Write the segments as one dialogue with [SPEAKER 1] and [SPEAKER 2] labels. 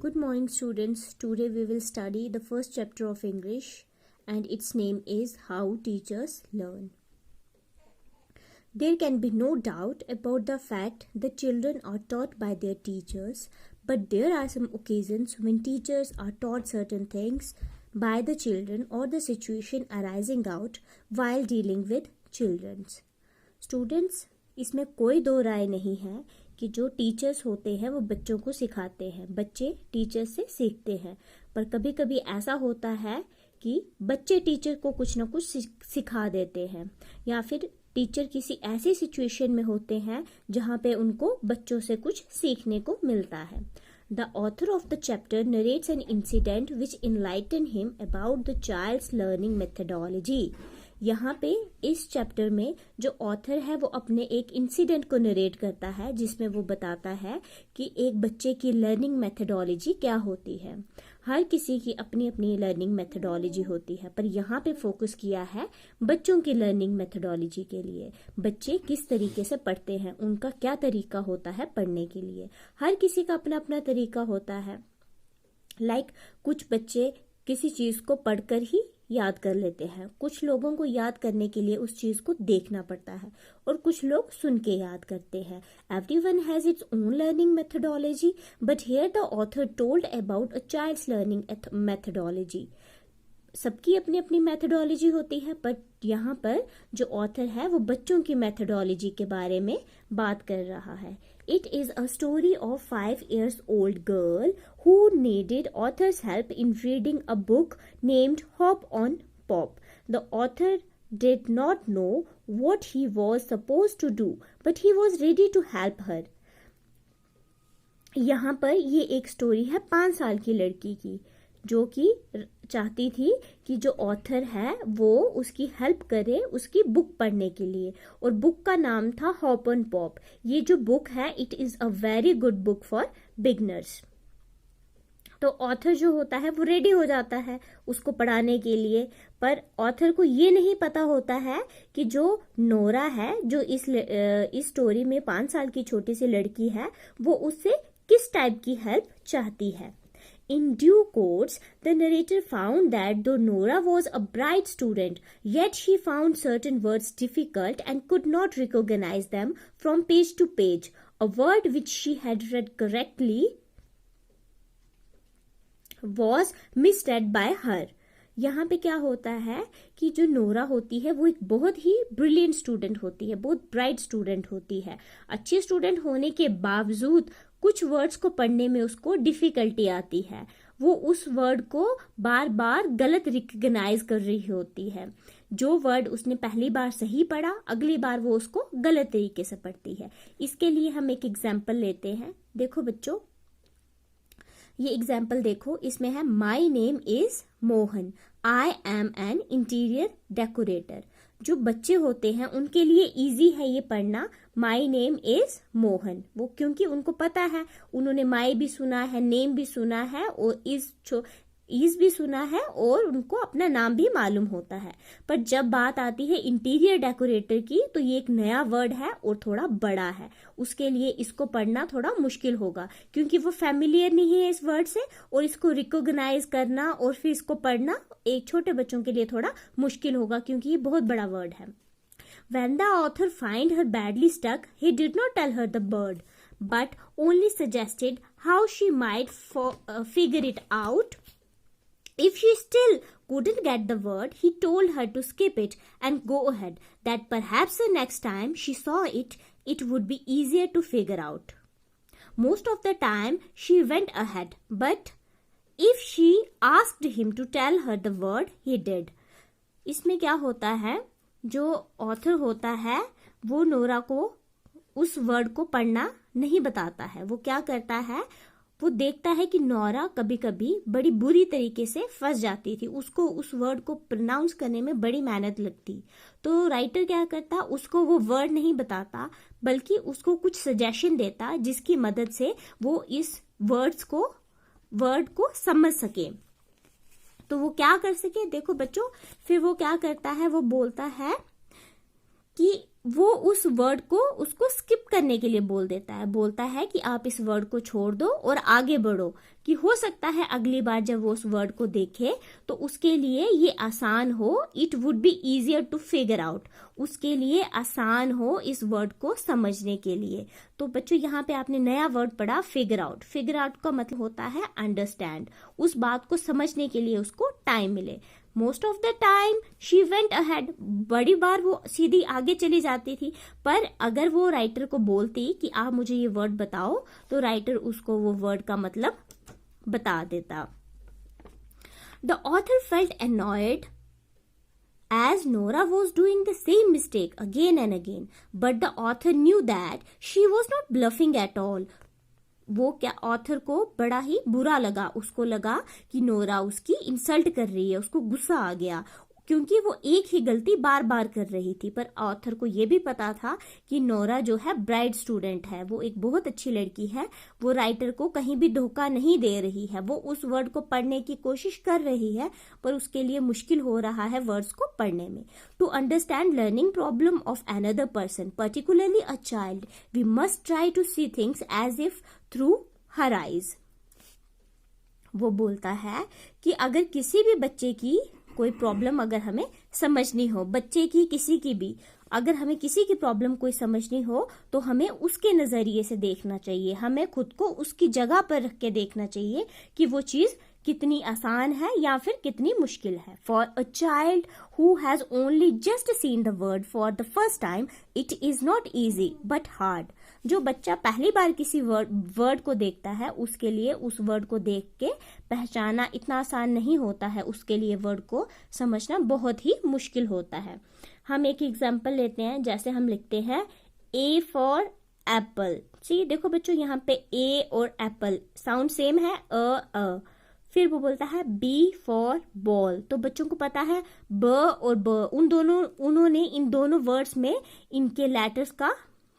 [SPEAKER 1] Good morning, students. Today we will study the first chapter of English, and its name is How Teachers Learn. There can be no doubt about the fact that children are taught by their teachers, but there are some occasions when teachers are taught certain things by the children or the situation arising out while dealing with children. Students, इसमें कोई दो राय नहीं है कि जो teachers होते हैं वो बच्चों को सिखाते हैं, बच्चे टीचर से सीखते हैं। पर कभी कभी ऐसा होता है कि बच्चे टीचर को कुछ ना कुछ सिखा देते हैं, या फिर टीचर किसी ऐसी सिचुएशन में होते हैं जहाँ पे उनको बच्चों से कुछ सीखने को मिलता है। The author of the chapter narrates an incident which enlightened him about the child's learning methodology. यहाँ पे इस चैप्टर में जो ऑथर है वो अपने एक इंसिडेंट को नरेट करता है जिसमें वो बताता है कि एक बच्चे की लर्निंग मेथडोलॉजी क्या होती है। हर किसी की अपनी अपनी लर्निंग मेथडोलॉजी होती है, पर यहाँ पे फोकस किया है बच्चों की लर्निंग मेथडोलॉजी के लिए। बच्चे किस तरीके से पढ़ते हैं, उनका क्या तरीका होता है पढ़ने के लिए। हर किसी का अपना अपना तरीका होता है। कुछ बच्चे किसी चीज को पढ़कर ही याद कर लेते हैं, कुछ लोगों को याद करने के लिए उस चीज को देखना पड़ता है, और कुछ लोग सुन के याद करते हैं। Everyone has its own learning methodology, but here the author told about a child's learning methodology. सबकी अपनी अपनी मैथडोलॉजी होती है, पर यहाँ पर जो ऑथर है वो बच्चों की मैथडोलॉजी के बारे में बात कर रहा है। It is a story of 5-year-old girl who needed author's help in reading a book named Hop on Pop. The author did not know what he was supposed to do, but he was ready to help her. यहाँ पर ये एक story है 5 साल की लड़की की, जो कि चाहती थी कि जो ऑथर है वो उसकी हेल्प करे उसकी बुक पढ़ने के लिए, और बुक का नाम था हॉप ऑन पॉप। ये जो बुक है it is a very good book for beginners. तो ऑथर जो होता है वो रेडी हो जाता है उसको पढ़ाने के लिए, पर ऑथर को ये नहीं पता होता है कि जो नोरा है, जो इस स्टोरी में 5 साल की छोटी सी लड़की है, वो उससे किस टाइप की हेल्प चाहती है। In due course, the narrator found that though Nora was a bright student, yet she found certain words difficult and could not recognize them from page to page. A word which she had read correctly was misread by her. यहाँ पे क्या होता है कि जो Nora होती है वो एक बहुत ही ब्रिलियंट स्टूडेंट होती है, बहुत ब्राइट स्टूडेंट होती है। अच्छी स्टूडेंट होने के बावजूद कुछ वर्ड्स को पढ़ने में उसको डिफिकल्टी आती है। वो उस वर्ड को बार बार गलत रिकग्नाइज कर रही होती है। जो वर्ड उसने पहली बार सही पढ़ा, अगली बार वो उसको गलत तरीके से पढ़ती है। इसके लिए हम एक एग्जाम्पल लेते हैं। देखो बच्चों, ये एग्जाम्पल देखो, इसमें है my name is Mohan, I am an interior decorator. जो बच्चे होते हैं उनके लिए इजी है ये पढ़ना, माई नेम इज मोहन। वो क्योंकि उनको पता है, उन्होंने माई भी सुना है, नेम भी सुना है, और इज भी सुना है, और उनको अपना नाम भी मालूम होता है। पर जब बात आती है इंटीरियर डेकोरेटर की, तो ये एक नया वर्ड है और थोड़ा बड़ा है, उसके लिए इसको पढ़ना थोड़ा मुश्किल होगा, क्योंकि वो फैमिलियर नहीं है इस वर्ड से, और इसको रिकॉग्नाइज करना और फिर इसको पढ़ना एक छोटे बच्चों के लिए थोड़ा मुश्किल होगा, क्योंकि ये बहुत बड़ा वर्ड है। When the author found her badly stuck, he did not tell her the word, but only suggested how she might figure it out. If she still couldn't get the word, he told her to skip it and go ahead, that perhaps the next time she saw it, it would be easier to figure out. Most of the time, she went ahead, but if she asked him to tell her the word, he did. इसमें क्या होता है, जो author होता है वो Nora को उस वर्ड को पढ़ना नहीं बताता है। वो क्या करता है, वो देखता है कि नोरा कभी कभी बड़ी बुरी तरीके से फंस जाती थी, उसको उस वर्ड को प्रोनाउंस करने में बड़ी मेहनत लगती। तो राइटर क्या करता, उसको वो वर्ड नहीं बताता, बल्कि उसको कुछ सजेशन देता जिसकी मदद से वो इस वर्ड को समझ सके। तो वो क्या कर सके, देखो बच्चों, फिर वो क्या करता है, वो बोलता है कि वो उस वर्ड को उसको स्किप करने के लिए बोल देता है, बोलता है कि आप इस वर्ड को छोड़ दो और आगे बढ़ो, कि हो सकता है अगली बार जब वो उस वर्ड को देखे तो उसके लिए ये आसान हो, it would be easier to figure out, उसके लिए आसान हो इस वर्ड को समझने के लिए। तो बच्चों यहाँ पे आपने नया वर्ड पढ़ा फिगर आउट। फिगर आउट का मतलब होता है अंडरस्टैंड, उस बात को समझने के लिए उसको टाइम मिले। Most of the time she went ahead, बड़ी बार वो सीधी आगे चली जाती थी, पर अगर वो राइटर को बोलती कि आप मुझे ये वर्ड बताओ तो राइटर उसको वो वर्ड का मतलब बता देता। The author felt annoyed as Nora was doing the same mistake again and again, but the author knew that she was not bluffing at all. वो क्या ऑथर को बड़ा ही बुरा लगा, उसको लगा कि नोरा उसकी इंसल्ट कर रही है, उसको गुस्सा आ गया क्योंकि वो एक ही गलती बार बार कर रही थी। पर ऑथर को ये भी पता था कि नोरा जो है ब्राइट स्टूडेंट है, वो एक बहुत अच्छी लड़की है, वो राइटर को कहीं भी धोखा नहीं दे रही है, वो उस वर्ड को पढ़ने की कोशिश कर रही है पर उसके लिए मुश्किल हो रहा है वर्ड्स को पढ़ने में। To understand learning problem of another person, particularly a child, we must try to see things as if through her eyes. वो बोलता है कि अगर किसी भी बच्चे की कोई प्रॉब्लम अगर हमें समझनी हो, बच्चे की किसी की भी, अगर हमें किसी की प्रॉब्लम कोई समझनी हो तो हमें उसके नजरिए से देखना चाहिए, हमें खुद को उसकी जगह पर रख के देखना चाहिए कि वो चीज कितनी आसान है या फिर कितनी मुश्किल है। For a child who has only just seen the word for the first time it is not easy but hard. जो बच्चा पहली बार किसी वर्ड को देखता है उसके लिए उस वर्ड को देख के पहचाना इतना आसान नहीं होता है, उसके लिए वर्ड को समझना बहुत ही मुश्किल होता है। हम एक एग्जाम्पल लेते हैं, जैसे हम लिखते हैं ए फॉर एप्पल। सी देखो बच्चों यहाँ पे ए और एप्पल साउंड सेम है, अ। फिर वो बोलता है बी फॉर बॉल, तो बच्चों को पता है ब और ब उन्होंने इन दोनों वर्ड्स में इनके लेटर्स का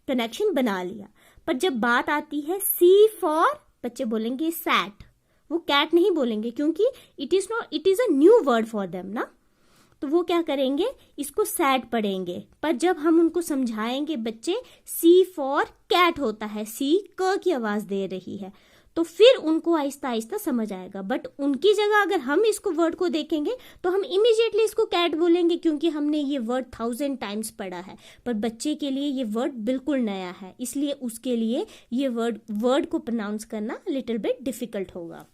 [SPEAKER 1] कनेक्शन बना लिया। पर जब बात आती है सी फॉर, बच्चे बोलेंगे सैट, वो कैट नहीं बोलेंगे क्योंकि it is a new word for them ना, तो वो क्या करेंगे, इसको सैट पढ़ेंगे। पर जब हम उनको समझाएंगे बच्चे सी फॉर कैट होता है, सी क की आवाज दे रही है, तो फिर उनको आहिस्ता आहिस्ता समझ आएगा। बट उनकी जगह अगर हम इसको वर्ड को देखेंगे तो हम इमीडिएटली इसको कैट बोलेंगे क्योंकि हमने ये वर्ड 1000 टाइम्स पढ़ा है। पर बच्चे के लिए ये वर्ड बिल्कुल नया है, इसलिए उसके लिए ये वर्ड को प्रोनाउंस करना लिटिल बिट डिफिकल्ट होगा।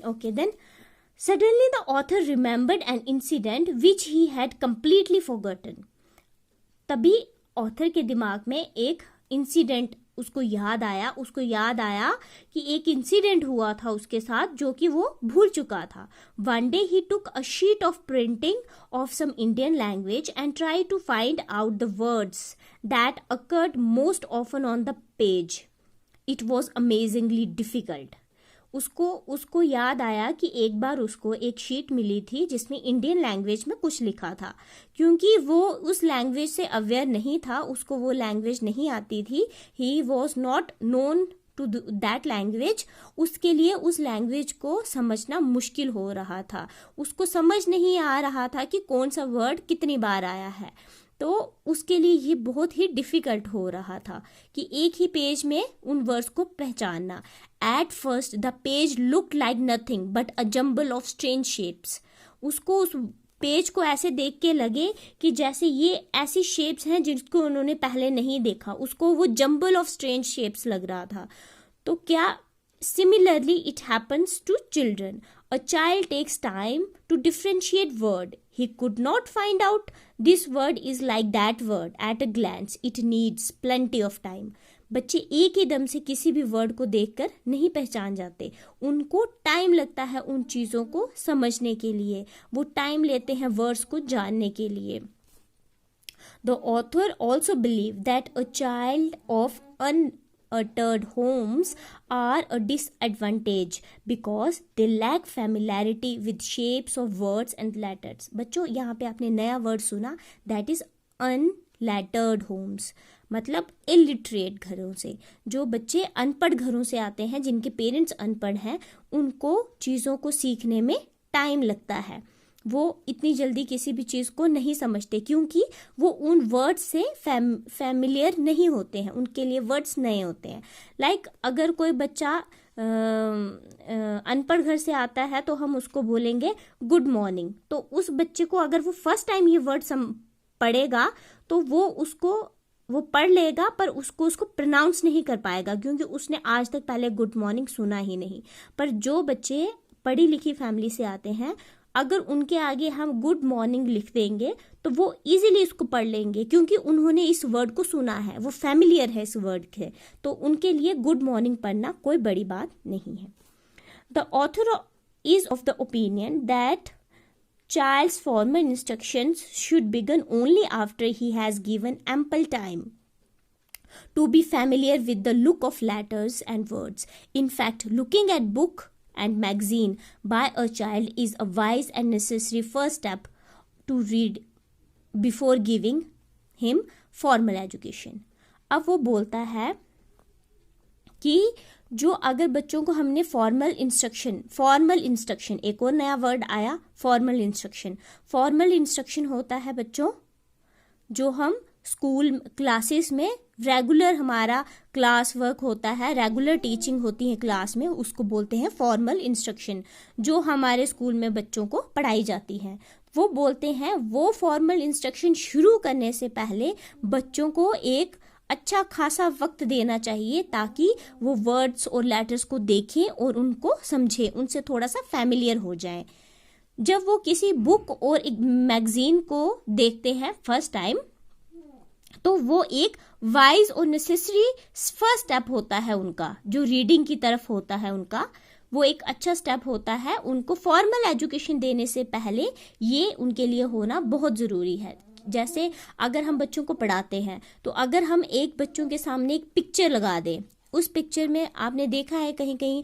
[SPEAKER 1] Okay then suddenly the author remembered an incident which he had completely forgotten. तभी ऑथर के दिमाग में एक इंसिडेंट उसको याद आया कि एक इंसिडेंट हुआ था उसके साथ जो कि वो भूल चुका था। One day he took a sheet of printing of some Indian language and tried to find out the words that occurred most often on the page. It was amazingly difficult. उसको याद आया कि एक बार उसको एक शीट मिली थी जिसमें Indian language में कुछ लिखा था। क्योंकि वो उस लैंग्वेज से अवेयर नहीं था, उसको वो लैंग्वेज नहीं आती थी, he was not known to that language, उसके लिए उस लैंग्वेज को समझना मुश्किल हो रहा था, उसको समझ नहीं आ रहा था कि कौन सा वर्ड कितनी बार आया है। तो उसके लिए ये बहुत ही डिफिकल्ट हो रहा था कि एक ही पेज में उन वर्ड्स को पहचानना। At first the page looked like nothing but a jumble of strange shapes. उसको उस पेज को ऐसे देख के लगे कि जैसे ये ऐसी शेप्स हैं जिनको उन्होंने पहले नहीं देखा, उसको वो जम्बल ऑफ स्ट्रेंज शेप्स लग रहा था। तो क्या similarly it happens to children. A child takes time to differentiate word. He could not find out this word is like that word at a glance. It needs plenty of time. बच्चे एक ही दम से किसी भी word को देखकर नहीं पहचान जाते, उनको टाइम लगता है उन चीज़ों को समझने के लिए, वो टाइम लेते हैं वर्ड्स को जानने के लिए। The author also believed that a child of unuttered homes are a disadvantage because they lack familiarity with shapes of words and letters. बच्चों यहाँ पे आपने नया वर्ड सुना, that is unlettered homes, मतलब इलिटरेट घरों से। जो बच्चे अनपढ़ घरों से आते हैं, जिनके पेरेंट्स अनपढ़ हैं, उनको चीज़ों को सीखने में टाइम लगता है। वो इतनी जल्दी किसी भी चीज़ को नहीं समझते, क्योंकि वो उन वर्ड्स से फैमिलियर नहीं होते हैं, उनके लिए वर्ड्स नए होते हैं। लाइक अगर कोई बच्चा अनपढ़ घर से आता है तो हम उसको बोलेंगे गुड मॉर्निंग, तो उस बच्चे को अगर वो फर्स्ट टाइम ये वर्ड पढ़ेगा तो वो पढ़ लेगा, पर उसको प्रोनाउंस नहीं कर पाएगा, क्योंकि उसने आज तक पहले गुड मॉर्निंग सुना ही नहीं। पर जो बच्चे पढ़ी लिखी फैमिली से आते हैं, अगर उनके आगे हम गुड मॉर्निंग लिख देंगे तो वो इजीली इसको पढ़ लेंगे, क्योंकि उन्होंने इस वर्ड को सुना है, वो फैमिलियर है इस वर्ड के, तो उनके लिए गुड मॉर्निंग पढ़ना कोई बड़ी बात नहीं है। The author is of the opinion that child's formal instructions should begin only after he has given ample time to be familiar with the look of letters and words. In fact, looking at book and magazine by a child is a wise and necessary first step to read before giving him formal education. अब वो बोलता है कि जो अगर बच्चों को हमने फॉर्मल इंस्ट्रक्शन एक और नया वर्ड आया, फॉर्मल इंस्ट्रक्शन होता है बच्चों जो हम स्कूल क्लासेस में रेगुलर हमारा क्लास वर्क होता है, रेगुलर टीचिंग होती है क्लास में, उसको बोलते हैं फॉर्मल इंस्ट्रक्शन, जो हमारे स्कूल में बच्चों को पढ़ाई जाती है। वो बोलते हैं वो फॉर्मल इंस्ट्रक्शन शुरू करने से पहले बच्चों को एक अच्छा खासा वक्त देना चाहिए, ताकि वो वर्ड्स और लेटर्स को देखें और उनको समझें, उनसे थोड़ा सा फैमिलियर हो जाएं। जब वो किसी बुक और एक मैगजीन को देखते हैं फर्स्ट टाइम, तो वो एक वाइज और नेसेसरी फर्स्ट स्टेप होता है उनका, जो रीडिंग की तरफ होता है उनका, वो एक अच्छा स्टेप होता है। उनको फॉर्मल एजुकेशन देने से पहले ये उनके लिए होना बहुत ज़रूरी है। जैसे अगर हम बच्चों को पढ़ाते हैं, तो अगर हम एक बच्चों के सामने एक पिक्चर लगा दें, उस पिक्चर में आपने देखा है कहीं कहीं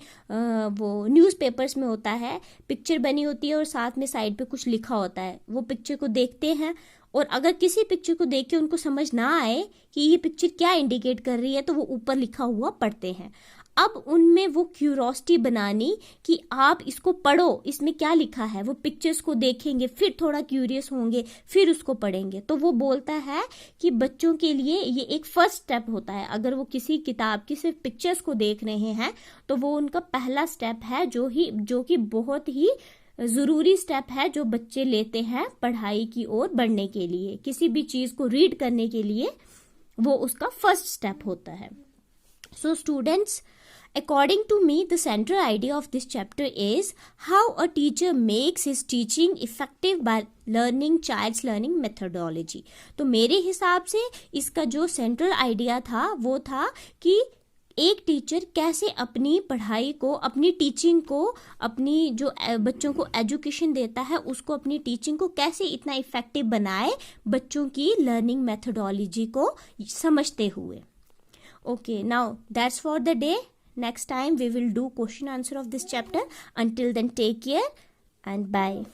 [SPEAKER 1] वो न्यूज़पेपर्स में होता है, पिक्चर बनी होती है और साथ में साइड पे कुछ लिखा होता है, वो पिक्चर को देखते हैं और अगर किसी पिक्चर को देख के उनको समझ ना आए कि ये पिक्चर क्या इंडिकेट कर रही है, तो वो ऊपर लिखा हुआ पढ़ते हैं। अब उनमें वो क्यूरोसिटी बनानी कि आप इसको पढ़ो, इसमें क्या लिखा है, वो पिक्चर्स को देखेंगे, फिर थोड़ा क्यूरियस होंगे, फिर उसको पढ़ेंगे। तो वो बोलता है कि बच्चों के लिए ये एक फर्स्ट स्टेप होता है। अगर वो किसी किताब की सिर्फ पिक्चर्स को देख रहे हैं तो वो उनका पहला स्टेप है, जो कि बहुत ही ज़रूरी स्टेप है जो बच्चे लेते हैं पढ़ाई की ओर बढ़ने के लिए, किसी भी चीज़ को रीड करने के लिए वो उसका फर्स्ट स्टेप होता है। So students, according to me, the central idea of this chapter is how a teacher makes his teaching effective by learning child's learning methodology. तो मेरे हिसाब से इसका जो सेंट्रल आइडिया था वो था कि एक टीचर कैसे अपनी पढ़ाई को, अपनी टीचिंग को, अपनी जो बच्चों को एजुकेशन देता है उसको, अपनी टीचिंग को कैसे इतना इफेक्टिव बनाए बच्चों की लर्निंग मेथोडोलॉजी को समझते हुए। Okay, now that's for the day. Next time we will do question answer of this chapter. Until then, take care and bye.